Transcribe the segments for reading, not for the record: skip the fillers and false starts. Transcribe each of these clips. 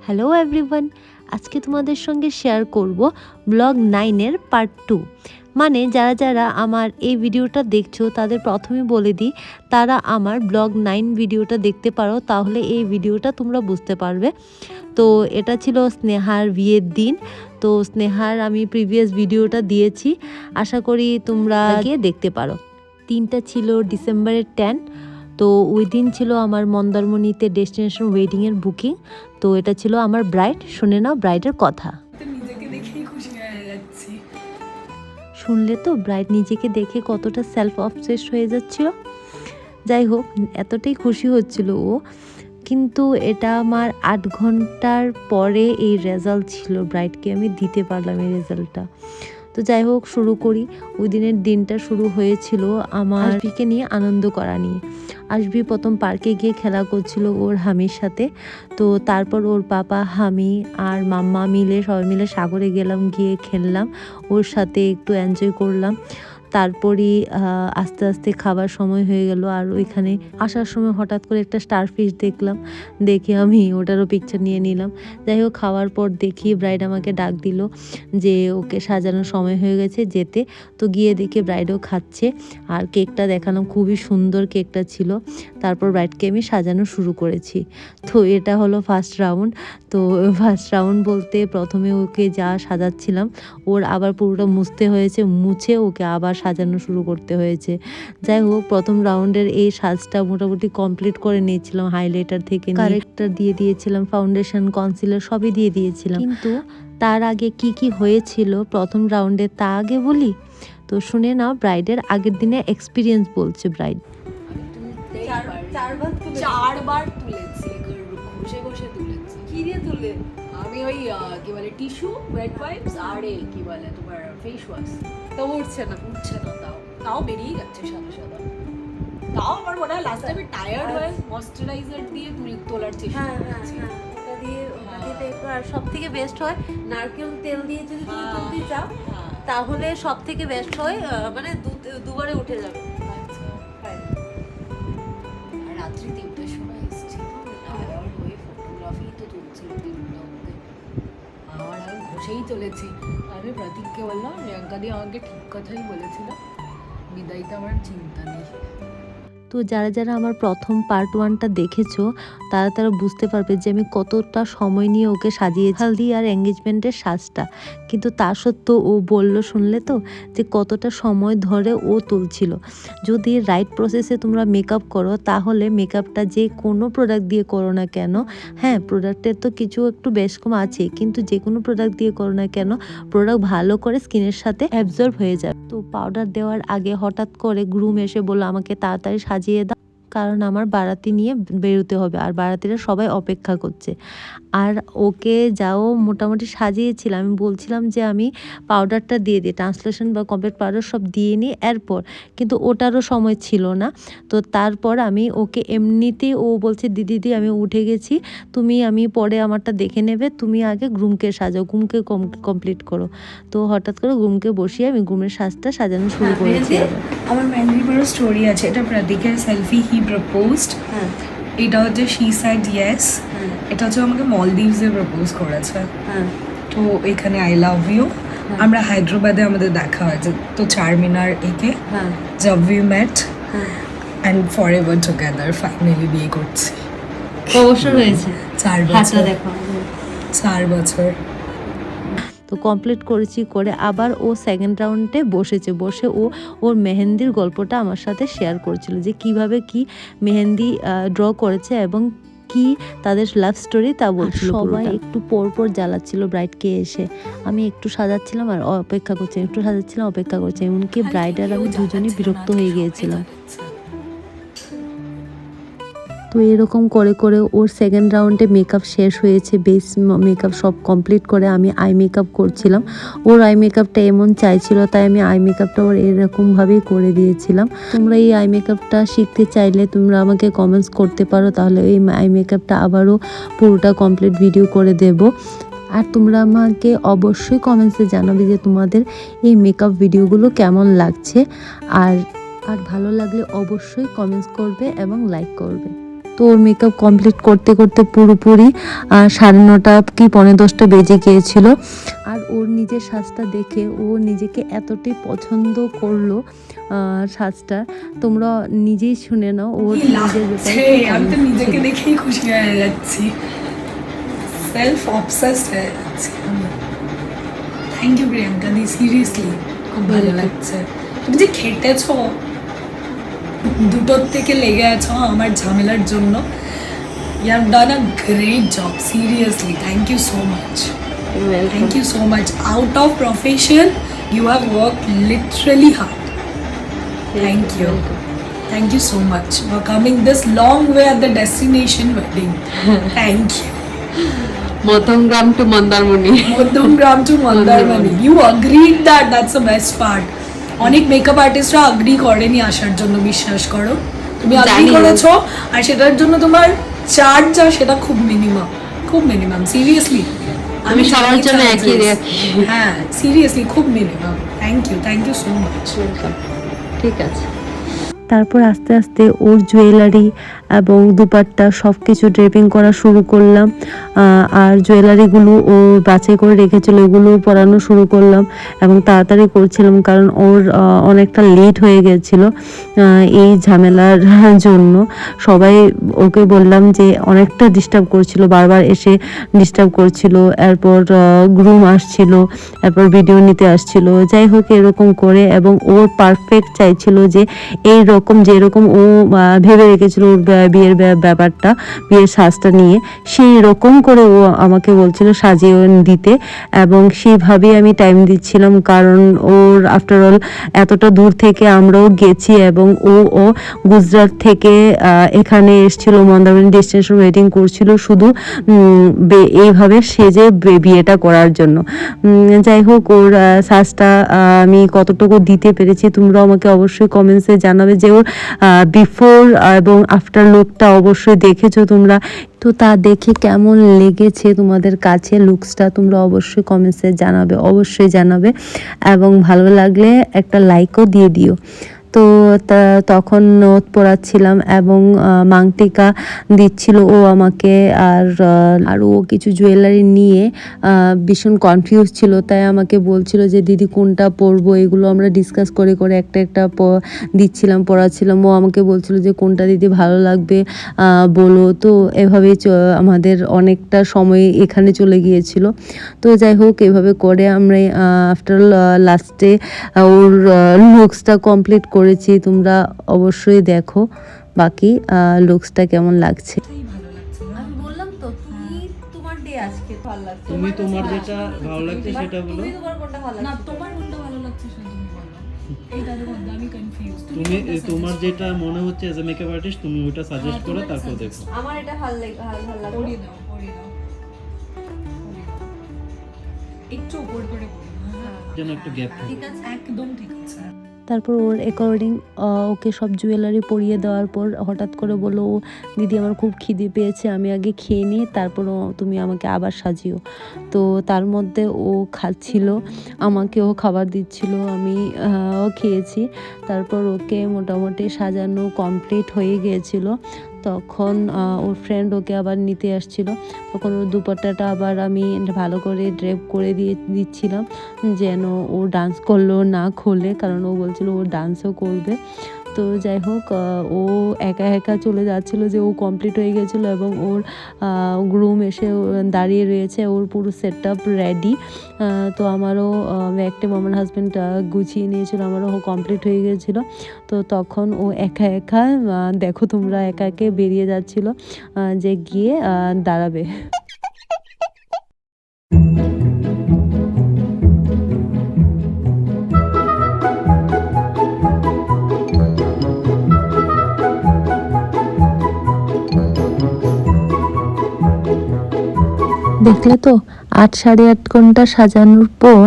Hello everyone, আজকে তোমাদের সঙ্গে শেয়ার করব ব্লগ 9-এর পার্ট 2। মানে যারা যারা আমার এই ভিডিওটা দেখছো তাদের প্রথমেই বলে দিই, তারা আমার ব্লগ 9 ভিডিওটা দেখতে পারো, তাহলে এই ভিডিওটা তোমরা বুঝতে পারবে। তো এটা ছিল স্নেহার বিয়ের দিন। তো স্নেহার আমি প্রিভিয়াস ভিডিওটা দিয়েছি, আশা করি তোমরা গিয়ে দেখতে পারো। দিনটা ছিল ডিসেম্বরের 10। তো ওই দিন ছিল আমার মন্দারমণিতে ডেস্টিনেশন ওয়েডিংয়ের বুকিং। তো এটা ছিল আমার ব্রাইড। শুনে নাও ব্রাইডের কথা। নিজেকে দেখেই খুশি হয়ে যাচ্ছি। শুনলে তো ব্রাইড নিজেকে দেখে কতটা সেলফ অবসেসড হয়ে যাচ্ছিল। যাই হোক, এতটাই খুশি হচ্ছিল ও। কিন্তু এটা আমার 8 ঘন্টার পরে এই রেজাল্ট ছিল, ব্রাইডকে আমি দিতে পারলাম এই রেজাল্টটা। তো যাই হোক, শুরু করি। ওই দিনের দিনটা শুরু হয়েছিল আমার আশবিকে নিয়ে আনন্দ করা নিয়ে। আশবি প্রথম পার্কে গিয়ে খেলা করছিল ওর হামির সাথে। তো তারপর ওর পাপা, হামি আর মাম্মা মিলে সবাই মিলে সাগরে গেলাম, গিয়ে খেললাম ওর সাথে, একটু এনজয় করলাম। তারপরই আস্তে আস্তে খাবার সময় হয়ে গেল। আর ওইখানে আসার সময় হঠাৎ করে একটা স্টারফিশ দেখলাম, দেখে আমি ওটারও পিকচার নিয়ে নিলাম। যাই হোক, খাওয়ার পর দেখি ব্রাইড আমাকে ডাক দিল যে ওকে সাজানোর সময় হয়ে গেছে, যেতে। তো গিয়ে দেখি ব্রাইডও খাচ্ছে, আর কেকটা দেখালাম, খুবই সুন্দর কেকটা ছিল। তারপর ব্রাইডকে আমি সাজানো শুরু করেছি। তো এটা হলো ফার্স্ট রাউন্ড। তো ফার্স্ট রাউন্ড বলতে প্রথমে ওকে যা সাজাচ্ছিলাম ওর আবার পুরোটা মুছতে হয়েছে, মুছে ওকে আবার সাজানো শুরু করতে হয়েছে। যাই হোক, প্রথম রাউন্ডের এই সাজটা মোটামুটি কমপ্লিট করে নিয়েছিলাম। হাইলাইটার থেকে কারেক্টার দিয়ে দিয়েছিলাম, ফাউন্ডেশন, কনসিলার সবই দিয়ে দিয়েছিলাম। কিন্তু তার আগে কি কি হয়েছিল প্রথম রাউন্ডে তা আগে বলি। তো শুনে নাও ব্রাইডের আগের দিনে এক্সপিরিয়েন্স বলছে ব্রাইড। চারবার তুলেছি, ঘষে ঘষে তুলেছি। কি দিয়ে তুলে? আমি ওই কি বলে টিস্যু, ওয়েট ওয়াইপস আর এই কি বলে তোমার ফেস ওয়াশ। তো উঠছে না। উঠছে না, তাও বেরিয়ে যাচ্ছে সাদা সাদা। তাও আমার মনে হয় লাস্ট টাইমে টায়ার্ড হয়ে ময়শ্চারাইজার দিয়ে তোলার চেষ্টা করেছি। ওটা দিয়ে তো একটু। আর সব থেকে বেস্ট হয় নারকেল তেল দিয়ে যদি তুমি তুলতে চাও, তাহলে সব থেকে বেস্ট হয়, মানে দুবারে উঠে যাবে। আচ্ছা। আর রাত্রি 3টার সময় এসেছি, টায়ার্ড হয়ে ফটোগ্রাফি তো তুলছিল 3টা অব্দি। আমার আমি ঘষেই চলেছি। আমি প্রতীককে বললাম, প্রিয়াঙ্কা দিয়ে আমাকে ঠিক কথাই বলেছিল, বিদায়তে আমার চিন্তা নেই। তো যারা যারা আমার প্রথম পার্ট 1টা দেখেছো তারা বুঝতে পারবে যে আমি কতটা সময় নিয়ে ওকে সাজিয়েছি হালদি আর এঙ্গেজমেন্টের সাজটা। কিন্তু তা সত্ত্বেও ও বললো, শুনলে তো, যে কতটা সময় ধরে ও তুলছিল। যদি রাইট প্রসেসে তোমরা মেকআপ করো, তাহলে মেকআপটা যে কোনো প্রোডাক্ট দিয়ে করো না কেন, হ্যাঁ প্রোডাক্টের তো কিছু একটু বেশ কম আছে, কিন্তু যে কোনো প্রোডাক্ট দিয়ে করো না কেন, প্রোডাক্ট ভালো করে স্কিনের সাথে অ্যাবজর্ব হয়ে যাবে। তো পাউডার দেওয়ার আগে হঠাৎ করে গ্রুম এসে বললো আমাকে তাড়াতাড়ি সাজিয়ে দাও, কারণ আমার বারাতি নিয়ে বেরোতে হবে, আর বারাতিরা সবাই অপেক্ষা করছে। আর ওকে যাও মোটামুটি সাজিয়েছিলাম, আমি বলছিলাম যে আমি পাউডারটা দিয়ে দিই, ট্রান্সলেশন বা কমপ্লিট পাউডার সব দিয়ে নিই এরপর, কিন্তু ওটারও সময় ছিল না। তো তারপর আমি ওকে এমনিতেই, ও বলছে দিদি আমি উঠে গেছি, আমি পরে আমারটা দেখে নেবে, তুমি আগে গ্রুমকে সাজাও, গ্রুমকে কমপ্লিট করো। তো হঠাৎ করে গ্রুমকে বসিয়ে আমি গ্রুমের সাজটা সাজানো শুরু করেছি। আমার মেহেন্দির বড় স্টোরি আছে। এটা প্রতীকের সেলফি, হি প্রপোজড। এটা হচ্ছে শি সেড ইয়েস। এটা হচ্ছে আমাকে মলদ্বীপসে প্রপোজ করেছে। তো এখানে আই লাভ ইউ। আমরা হায়দ্রাবাদে আমাদের দেখা হয়েছে, তো চারমিনার একে Jab we met and forever together, finally বিয়ে করছি। অবসর হয়েছে 4 বছর। দেখো 4 বছর। তো কমপ্লিট করেছি, করে আবার ও সেকেন্ড রাউন্ডে বসে ওর মেহেন্দির গল্পটা আমার সাথে শেয়ার করেছিল, যে কিভাবে কি মেহেন্দি ড্র করেছে এবং কি তাদের লাভ স্টোরি তা বলছিল। সবাই একটু পর জ্বালাচ্ছিল ব্রাইডকে এসে, আমি একটু সাজাচ্ছিলাম আর অপেক্ষা করছি, একটু সাজাচ্ছিলাম অপেক্ষা করছি, এমনকি ব্রাইড আর আমি দুজনেই বিরক্ত হয়ে গিয়েছিলাম। তো এরকম করে করে ওর সেকেন্ড রাউন্ডে মেকআপ শেষ হয়েছে, বেস মেকআপ সব কমপ্লিট করে আমি আই মেকআপ করছিলাম। ওর আই মেকআপটা এমন চাইছিল, তাই আমি আই মেকআপটা ওর এরকমভাবেই করে দিয়েছিলাম। তোমরা এই আই মেকআপটা শিখতে চাইলে তোমরা আমাকে কমেন্টস করতে পারো, তাহলে এই আই মেকআপটা আবারও পুরোটা কমপ্লিট ভিডিও করে দেব। আর তোমরা আমাকে অবশ্যই কমেন্টসে জানাবে যে তোমাদের এই মেকআপ ভিডিওগুলো কেমন লাগছে, আর ভালো লাগলে অবশ্যই কমেন্টস করবে এবং লাইক করবে। তো ওর মেকআপ কমপ্লিট করতে করতে পুরোপুরি 9:30 কি 9:45 বেজে গিয়েছিল। আর ওর নিজের সাজটা দেখে ও নিজেকে এতটাই পছন্দ করলো সাজটা, তোমরা নিজেই শুনে নাও ওর নিজের আমি তো নিজেকে দেখেই খুশি হয়ে যাচ্ছি, সেলফ অবসেসড হয়ে যাচ্ছি। থ্যাংক ইউ প্রিয়াঙ্কা দি, সিরিয়াসলি খুব ভালো লাগছে। তুমি যে খেটেছো, 2টোর থেকে লেগে আছো আমার ঝামেলার জন্য, you have done a great job, seriously thank you so much, thank you so much. Out of profession you have work literally hard, thank you, thank you so much for coming this long way at the destination wedding. Thank you. Madhyamgram to Mandarmani. Madhyamgram to Mandarmani. You agreed that, that's the best part. অনেক makeup আর্টিস্টরা agree করেনি আসার জন্য, বিশ্বাস করো। তুমি agree করেছো, আর সেটার জন্য তোমার চার্জ যা সেটা খুব মিনিমাম, খুব মিনিমাম, সিরিয়াসলি। আমি সবার জন্য একই রাখি। হ্যাঁ সিরিয়াসলি খুব minimum. Thank you so much. ঠিক আছে। তারপর আস্তে আস্তে ওর জুয়েলারি এবং দুপাট্টা সব কিছু ড্রেপিং করা শুরু করলাম। আর জুয়েলারিগুলো ও বাছাই করে রেখেছিল, এগুলো পরানো শুরু করলাম এবং তাড়াতাড়ি করছিলাম কারণ ওর অনেকটা লেট হয়ে গেছিল এই ঝামেলার জন্য। সবাই ওকে বললাম যে অনেকটা ডিস্টার্ব করছিল, বারবার এসে ডিস্টার্ব করছিল, এরপর গ্রুম আসছিল, এরপর ভিডিও নিতে আসছিল, যাই হোক এরকম করে। এবং ওর পারফেক্ট চাইছিল যে এই রকম যেরকম ও ভেবে রেখেছিল ওর বিয়ের ব্যাপারটা, বিয়ের সাজটা নিয়ে, সেই রকম করে ও আমাকে বলছিল সাজিয়ে দিতে, এবং সেইভাবেই আমি টাইম দিচ্ছিলাম। কারণ ওর আফটার অল এতটা দূর থেকে আমরাও গেছি এবং ও গুজরাট থেকে এখানে এসেছিল, মন্দারমণি ডেস্টিনেশন ওয়েটিং করছিল শুধু এইভাবে সেজে বিয়েটা করার জন্য। যাই হোক ওর সাজটা আমি কতটুকু দিতে পেরেছি তোমরা আমাকে অবশ্যই কমেন্টসে জানাবে, যে ওর বিফোর এবং আফটার লুকটা অবশ্যই দেখেছো তোমরা। তো তা দেখে কেমন লেগেছে তোমাদের কাছে লুকসটা তোমরা অবশ্যই কমেন্টসে জানাবে, অবশ্যই জানাবে, এবং ভালো লাগলে একটা লাইকও দিয়ে দিও। তো তখন নোট পড়াচ্ছিলাম এবং মাংটিকা দিচ্ছিল ও আমাকে। আর ও কিছু জুয়েলারি নিয়ে ভীষণ কনফিউজ ছিল, তাই আমাকে বলছিল যে দিদি কোনটা পরবো, এগুলো আমরা ডিসকাস করে করে একটা একটা দিচ্ছিলাম, পড়াচ্ছিলাম। ও আমাকে বলছিল যে কোনটা দিদি ভালো লাগবে বলো। তো এভাবেই আমাদের অনেকটা সময় এখানে চলে গিয়েছিল। তো যাই হোক এভাবে করে আমরা আফটার লাস্টে ওর লুকসটা কমপ্লিট করেছি। তোমরা অবশ্যই দেখো বাকি লুকসটা কেমন লাগছে। আমি বললাম তো তুমি তোমার ডে আজকে ভালো লাগছে, তুমি তোমার যেটা ভালো লাগছে সেটা বলো। তুমি তোমার কোনটা ভালো না লাগছে? তোমার কোনটা ভালো লাগছে সেটা তুমি বলো, এইটার মধ্যে আমি কনফিউজ। তুমি তোমার যেটা মনে হচ্ছে এজ এ মেকআপ আর্টিস্ট তুমি ওটা সাজেস্ট করো, তারপর দেখো। আমার এটা ভালো লাগলো। পরিয়ে দাও, একটু উপর করে বলো। যেন একটু গ্যাপ থাকে। ঠিক আছে, একদম ঠিক আছে। তারপর ওর অ্যাকর্ডিং ওকে সব জুয়েলারি পরিয়ে দেওয়ার পর হঠাৎ করে বললো, ও দিদি আমার খুব খিদে পেয়েছে, আমি আগে খেয়ে নিই, তারপর তুমি আমাকে আবার সাজিও। তো তার মধ্যে ও খাচ্ছিল, আমাকেও খাবার দিচ্ছিল, আমি খেয়েছি। তারপর ওকে মোটামুটি সাজানো কমপ্লিট হয়ে গিয়েছিল। তখন ওর ফ্রেন্ড ওকে আবার নিতে আসছিল, তখন ওর দুপাট্টাটা আবার আমি ভালো করে ড্রেপ করে দিচ্ছিলাম যেন ও ডান্স করলো না খোলে, কারণ ও বলছিল ও ডান্সও করবে। তো যাই হোক ও একা একা চলে যাচ্ছিল যে ও কমপ্লিট হয়ে গেছিলো এবং ওর গ্রুম এসে দাঁড়িয়ে রয়েছে, ওর পুরো সেট আপ রেডি। তো আমারও একটা আমার হাজব্যান্ড গুছিয়ে নিয়েছিল, আমারও কমপ্লিট হয়ে গেছিলো। তো তখন ও একা একা দেখো তোমরা একা একা বেরিয়ে যাচ্ছিলো যে গিয়ে দাঁড়াবে। দেখলে তো 8-8.5 ঘন্টা সাজানোর পর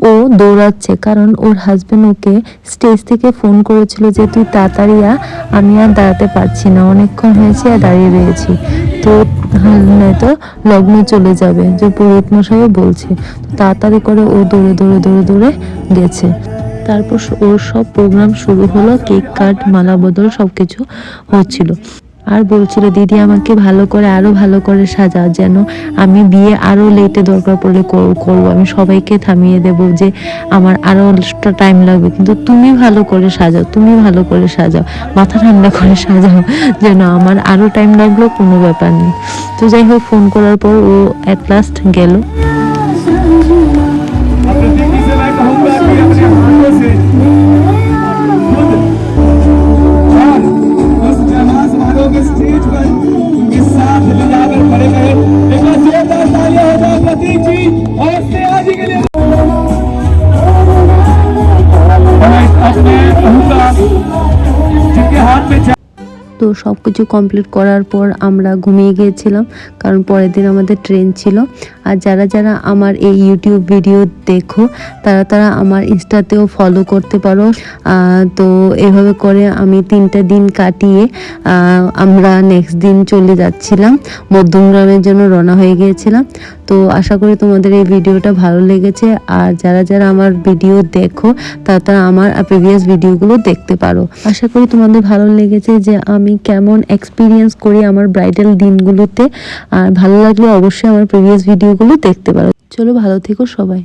ও দৌড়াচ্ছে, কারণ ওর হাজব্যান্ড ওকে স্টেজ থেকে ফোন করেছিল যে তুই তাড়াতাড়ি আমি আর দাঁড়াতে পারছি না, অনেকক্ষণ হয়েছে আর দাঁড়িয়ে রয়েছি, তো নয়তো লগ্ন চলে যাবে, যে পুরোহিত মশাইও বলছে। তো তাড়াতাড়ি করে ও দৌড়ে দৌড়ে দৌড়ে দৌড়ে গেছে। তারপর ওর সব প্রোগ্রাম শুরু হলো, কেক কাট, মালা বদল সব কিছু হচ্ছিল। আর বলছিল দিদি আমাকে ভালো করে আরো ভালো করে সাজাও, যেন আমি বিয়ে আরো লেটে দরকার পড়লে করবো, আমি সবাইকে থামিয়ে দেব যে আমার আরো টাইম লাগবে, কিন্তু তুমি ভালো করে সাজাও, তুমি ভালো করে সাজাও, মাথা ঠান্ডা করে সাজাও, যেন আমার আরো টাইম লাগলো কোনো ব্যাপার নেই। তো যাই হোক, ফোন করার পর ও অ্যাট লাস্ট গেল। अपने दीदी से मैं कहूंगा कि अपने हाथों से खुद और उस जहाज वालों के स्टेज पर उनके साथ ले जाकर खड़े रहे। एक बार जोरदार तालियां हो जाए प्रतीक जी और उससे आज ही के लिए। अब मैं कहूंगा जिनके हाथ में তো সব কিছু কমপ্লিট করার পর আমরা ঘুমিয়ে গিয়েছিলাম, কারণ পরের দিন আমাদের ট্রেন ছিল। আর যারা যারা আমার এই ইউটিউব ভিডিও দেখো তারা আমার ইনস্টাতেও ফলো করতে পারো। তো এভাবে করে আমি 3টা দিন কাটিয়ে আমরা নেক্সট দিন চলে যাচ্ছিলাম, মধ্যমগ্রামের জন্য রওনা হয়ে গিয়েছিলাম। তো আশা করি তোমাদের এই ভিডিওটা ভালো লেগেছে। আর যারা যারা আমার ভিডিও দেখো তারা আমার প্রিভিয়াস ভিডিওগুলো দেখতে পারো। আশা করি তোমাদের ভালো লেগেছে যে আমি কেমন এক্সপিরিয়েন্স করি আমার ব্রাইডাল দিনগুলোতে। আর ভালো লাগলে অবশ্যই আমার প্রিভিয়াস ভিডিওগুলো দেখতে পারো। চলো, ভালো থেকো সবাই।